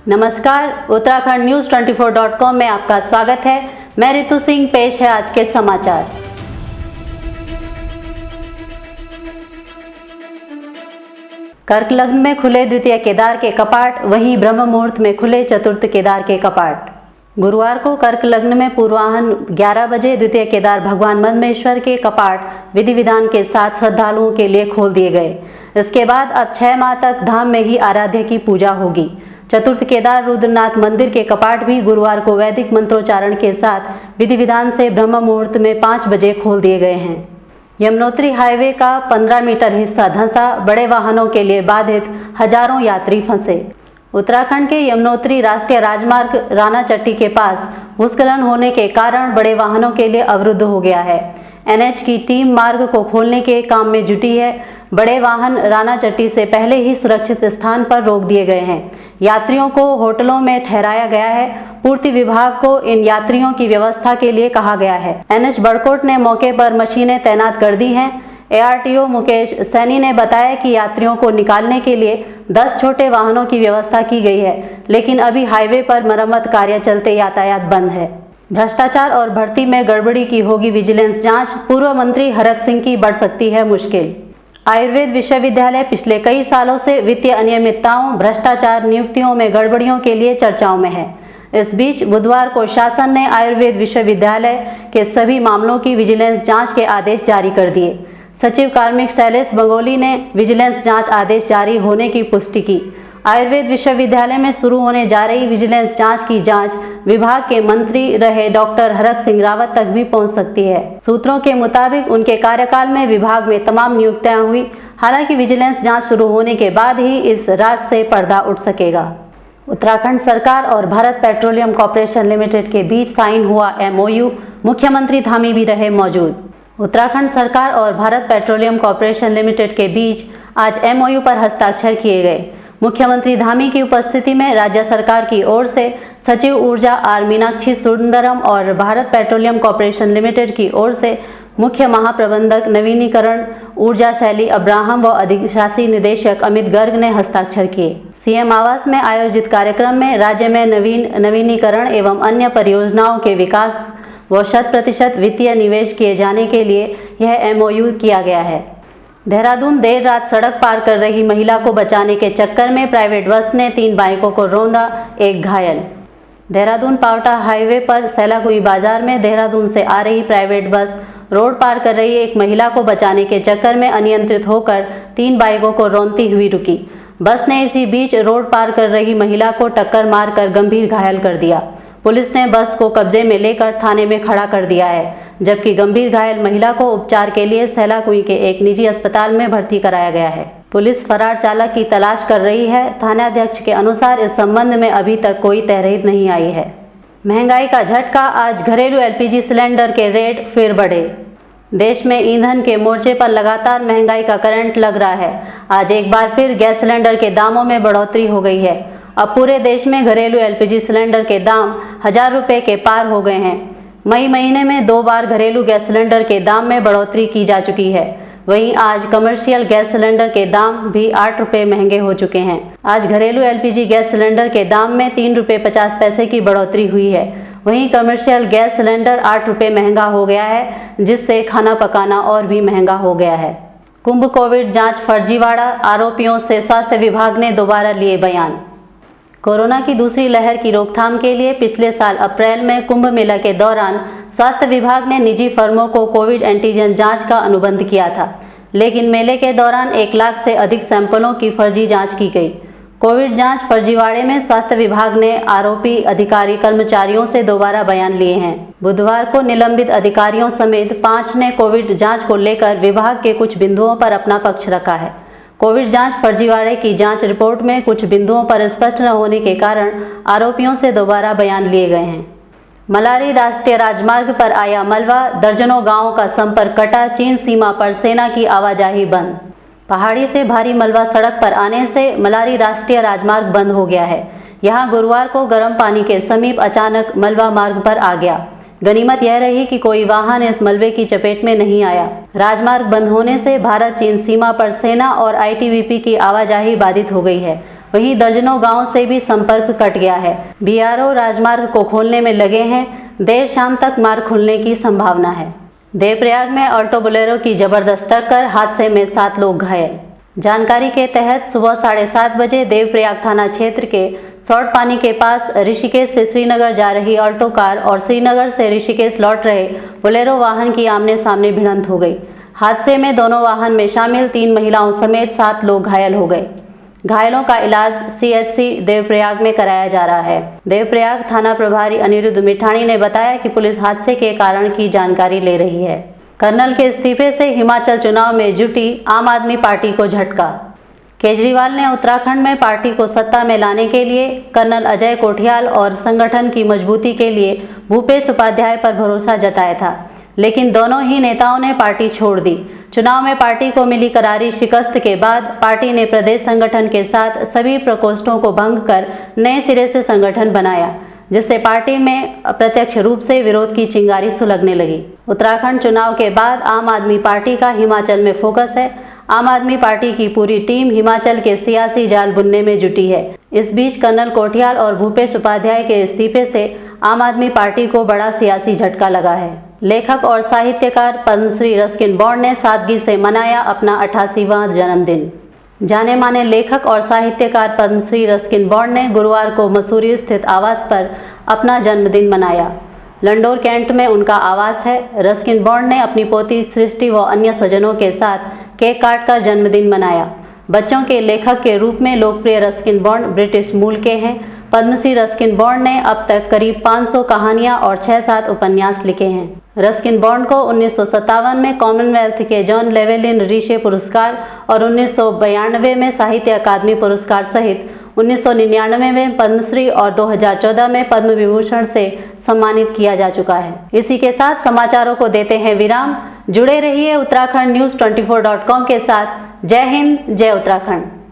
नमस्कार, Uttarakhand news 24.com में आपका स्वागत है। मैं रितु सिंह। पेश है आज के समाचार। कर्क लग्न में खुले द्वितीय केदार के कपाट, वहीं ब्रह्म मुहूर्त में खुले चतुर्थ केदार के कपाट। गुरुवार को कर्क लग्न में पूर्वाह्न 11 बजे द्वितीय केदार भगवान मद्मेश्वर के कपाट विधि विधान के साथ श्रद्धालुओं के लिए खोल दिए गए। इसके बाद अब 6 माह तक धाम में ही आराध्य की पूजा होगी। चतुर्थ केदार रुद्रनाथ मंदिर के कपाट भी गुरुवार को वैदिक मंत्रोच्चारण के साथ विधि विधान से ब्रह्म मुहूर्त में 5 बजे खोल दिए गए हैं। यमुनोत्री हाईवे का 15 मीटर हिस्सा धंसा, बड़े वाहनों के लिए बाधित, हजारों यात्री फंसे। उत्तराखंड के यमुनोत्री राष्ट्रीय राजमार्ग राना चट्टी के पास भूस्खलन होने के कारण बड़े वाहनों के लिए अवरुद्ध हो गया है। एनएच की टीम मार्ग को खोलने के काम में जुटी है। बड़े वाहन राना चट्टी से पहले ही सुरक्षित स्थान पर रोक दिए गए हैं। यात्रियों को होटलों में ठहराया गया है। पूर्ति विभाग को इन यात्रियों की व्यवस्था के लिए कहा गया है। एनएच बड़कोट ने मौके पर मशीनें तैनात कर दी हैं। एआरटीओ मुकेश सैनी ने बताया कि यात्रियों को निकालने के लिए 10 छोटे वाहनों की व्यवस्था की गई है, लेकिन अभी हाईवे पर मरम्मत कार्य चलते यातायात बंद है। भ्रष्टाचार और भर्ती में गड़बड़ी की होगी विजिलेंस जांच, पूर्व मंत्री हरक सिंह की बढ़ सकती है मुश्किल। आयुर्वेद विश्वविद्यालय पिछले कई सालों से वित्तीय अनियमितताओं, भ्रष्टाचार, नियुक्तियों में गड़बड़ियों के लिए चर्चाओं में है। इस बीच बुधवार को शासन ने आयुर्वेद विश्वविद्यालय के सभी मामलों की विजिलेंस जांच के आदेश जारी कर दिए। सचिव कार्मिक शैलेश बंगोली ने विजिलेंस जांच आदेश जारी होने की पुष्टि की। आयुर्वेद विश्वविद्यालय में शुरू होने जा रही विजिलेंस जांच की जांच विभाग के मंत्री रहे डॉक्टर हरक सिंह रावत तक भी पहुंच सकती है। सूत्रों के मुताबिक उनके कार्यकाल में विभाग में तमाम नियुक्तियां हुई। हालांकि विजिलेंस जांच शुरू होने के बाद ही इस राज से पर्दा उठ सकेगा। उत्तराखंड सरकार और भारत पेट्रोलियम कॉर्पोरेशन लिमिटेड के बीच साइन हुआ एमओयू, मुख्यमंत्री धामी भी रहे मौजूद। उत्तराखंड सरकार और भारत पेट्रोलियम कॉर्पोरेशन लिमिटेड के बीच आज एमओयू पर हस्ताक्षर किए गए। मुख्यमंत्री धामी की उपस्थिति में राज्य सरकार की ओर से सचिव ऊर्जा आर मीनाक्षी सुंदरम और भारत पेट्रोलियम कॉर्पोरेशन लिमिटेड की ओर से मुख्य महाप्रबंधक नवीनीकरण ऊर्जा शैली अब्राहम व अधिशासी निदेशक अमित गर्ग ने हस्ताक्षर किए। सीएम आवास में आयोजित कार्यक्रम में राज्य में नवीनीकरण एवं अन्य परियोजनाओं के विकास व 100% वित्तीय निवेश किए जाने के लिए यह एमओयू किया गया है। देहरादून देर रात सड़क पार कर रही महिला को बचाने के चक्कर में प्राइवेट बस ने 3 बाइकों को रौंदा, एक घायल। देहरादून पावटा हाईवे पर सैलाकुई बाजार में देहरादून से आ रही प्राइवेट बस रोड पार कर रही एक महिला को बचाने के चक्कर में अनियंत्रित होकर 3 बाइकों को रौंदती हुई रुकी। बस ने इसी बीच रोड पार कर रही महिला को टक्कर मारकर गंभीर घायल कर दिया। पुलिस ने बस को कब्जे में लेकर थाने में खड़ा कर दिया है, जबकि गंभीर घायल महिला को उपचार के लिए सैलाकुई के एक निजी अस्पताल में भर्ती कराया गया है। पुलिस फरार चालक की तलाश कर रही है। थानाध्यक्ष के अनुसार इस संबंध में अभी तक कोई तहरीर नहीं आई है। महंगाई का झटका, आज घरेलू एलपीजी सिलेंडर के रेट फिर बढ़े। देश में ईंधन के मोर्चे पर लगातार महंगाई का करंट लग रहा है। आज एक बार फिर गैस सिलेंडर के दामों में बढ़ोतरी हो गई है। अब पूरे देश में घरेलू एलपीजी सिलेंडर के दाम 1000 रुपये के पार हो गए हैं। मई महीने में 2 बार घरेलू गैस सिलेंडर के दाम में बढ़ोतरी की जा चुकी है। वहीं आज कमर्शियल गैस सिलेंडर के दाम भी 8 रुपये महंगे हो चुके हैं। आज घरेलू एलपीजी गैस सिलेंडर के दाम में 3 रुपये 50 पैसे की बढ़ोतरी हुई है। वहीं कमर्शियल गैस सिलेंडर 8 रुपये महंगा हो गया है, जिससे खाना पकाना और भी महंगा हो गया है। कुंभ कोविड जांच फर्जीवाड़ा, आरोपियों से स्वास्थ्य विभाग ने दोबारा लिए बयान। कोरोना की दूसरी लहर की रोकथाम के लिए पिछले साल अप्रैल में कुंभ मेला के दौरान स्वास्थ्य विभाग ने निजी फर्मों को कोविड एंटीजन जांच का अनुबंध किया था, लेकिन मेले के दौरान 1 लाख से अधिक सैंपलों की फर्जी जांच की गई। कोविड जांच फर्जीवाड़े में स्वास्थ्य विभाग ने आरोपी अधिकारी कर्मचारियों से दोबारा बयान लिए हैं। बुधवार को निलंबित अधिकारियों समेत 5 ने कोविड जांच को लेकर विभाग के कुछ बिंदुओं पर अपना पक्ष रखा है। कोविड जांच फर्जीवाड़े की जांच रिपोर्ट में कुछ बिंदुओं पर स्पष्ट न होने के कारण आरोपियों से दोबारा बयान लिए गए हैं। मलारी राष्ट्रीय राजमार्ग पर आया मलबा, दर्जनों गांवों का संपर्क कटा, चीन सीमा पर सेना की आवाजाही बंद। पहाड़ी से भारी मलबा सड़क पर आने से मलारी राष्ट्रीय राजमार्ग बंद हो गया है। यहां गुरुवार को गर्म पानी के समीप अचानक मलबा मार्ग पर आ गया। गनीमत यह रही कि कोई वाहन इस मलबे की चपेट में नहीं आया। राजमार्ग बंद होने से भारत चीन सीमा पर सेना और आईटीबीपी की आवाजाही बाधित हो गई है। वहीं दर्जनों गांवों से भी संपर्क कट गया है। बीआरओ राजमार्ग को खोलने में लगे हैं, देर शाम तक मार्ग खुलने की संभावना है। देवप्रयाग में ऑल्टो बोलेरो की जबरदस्त टक्कर, हादसे में 7 लोग घायल। जानकारी के तहत सुबह 7:30 बजे देवप्रयाग थाना क्षेत्र के सौट पानी के पास ऋषिकेश से श्रीनगर जा रही ऑल्टो कार और श्रीनगर से ऋषिकेश लौट रहे बोलेरो वाहन की आमने सामने भिड़ंत हो गई। हादसे में दोनों वाहन में शामिल 3 महिलाओं समेत 7 लोग घायल हो गए। घायलों का इलाज सीएचसी देवप्रयाग में कराया जा रहा है। देवप्रयाग थाना प्रभारी अनिरुद्ध मिठानी ने बताया कि पुलिस हादसे के कारण की जानकारी ले रही है। कर्नल के इस्तीफे से हिमाचल चुनाव में जुटी आम आदमी पार्टी को झटका। केजरीवाल ने उत्तराखंड में पार्टी को सत्ता में लाने के लिए कर्नल अजय कोठियाल और संगठन की मजबूती के लिए भूपेश उपाध्याय पर भरोसा जताया था, लेकिन दोनों ही नेताओं ने पार्टी छोड़ दी। चुनाव में पार्टी को मिली करारी शिकस्त के बाद पार्टी ने प्रदेश संगठन के साथ सभी प्रकोष्ठों को भंग कर नए सिरे से संगठन बनाया, जिससे पार्टी में अप्रत्यक्ष रूप से विरोध की चिंगारी सुलगने लगी। उत्तराखंड चुनाव के बाद आम आदमी पार्टी का हिमाचल में फोकस है। आम आदमी पार्टी की पूरी टीम हिमाचल के सियासी जाल बुनने में जुटी है। इस बीच कर्नल कोठियाल और भूपेश उपाध्याय के इस्तीफे से आम आदमी पार्टी को बड़ा सियासी झटका लगा है। लेखक और साहित्यकार पद्मश्री रस्किन बॉन्ड ने सादगी से मनाया अपना 88वां जन्मदिन। जाने माने लेखक और साहित्यकार पद्मश्री रस्किन बॉन्ड ने गुरुवार को मसूरी स्थित आवास पर अपना जन्मदिन मनाया। लंडोर कैंट में उनका आवास है। रस्किन बॉन्ड ने अपनी पोती सृष्टि व अन्य स्वजनों के साथ केक काटकर जन्मदिन मनाया। बच्चों के लेखक के रूप में लोकप्रिय रस्किन बॉन्ड ब्रिटिश मूल के हैं। पद्मश्री रस्किन बॉन्ड ने अब तक करीब 500 कहानियां और 6-7 उपन्यास लिखे हैं। रस्किन बॉन्ड को 1957 में कॉमनवेल्थ के जॉन लेवेलिन रिशे पुरस्कार और 1992 में साहित्य अकादमी पुरस्कार सहित 1999 में पद्मश्री और 2014 में पद्म विभूषण से सम्मानित किया जा चुका है। इसी के साथ समाचारों को देते हैं विराम। जुड़े रहिए उत्तराखंड न्यूज़ 24.com के साथ। जय हिंद, जय उत्तराखंड।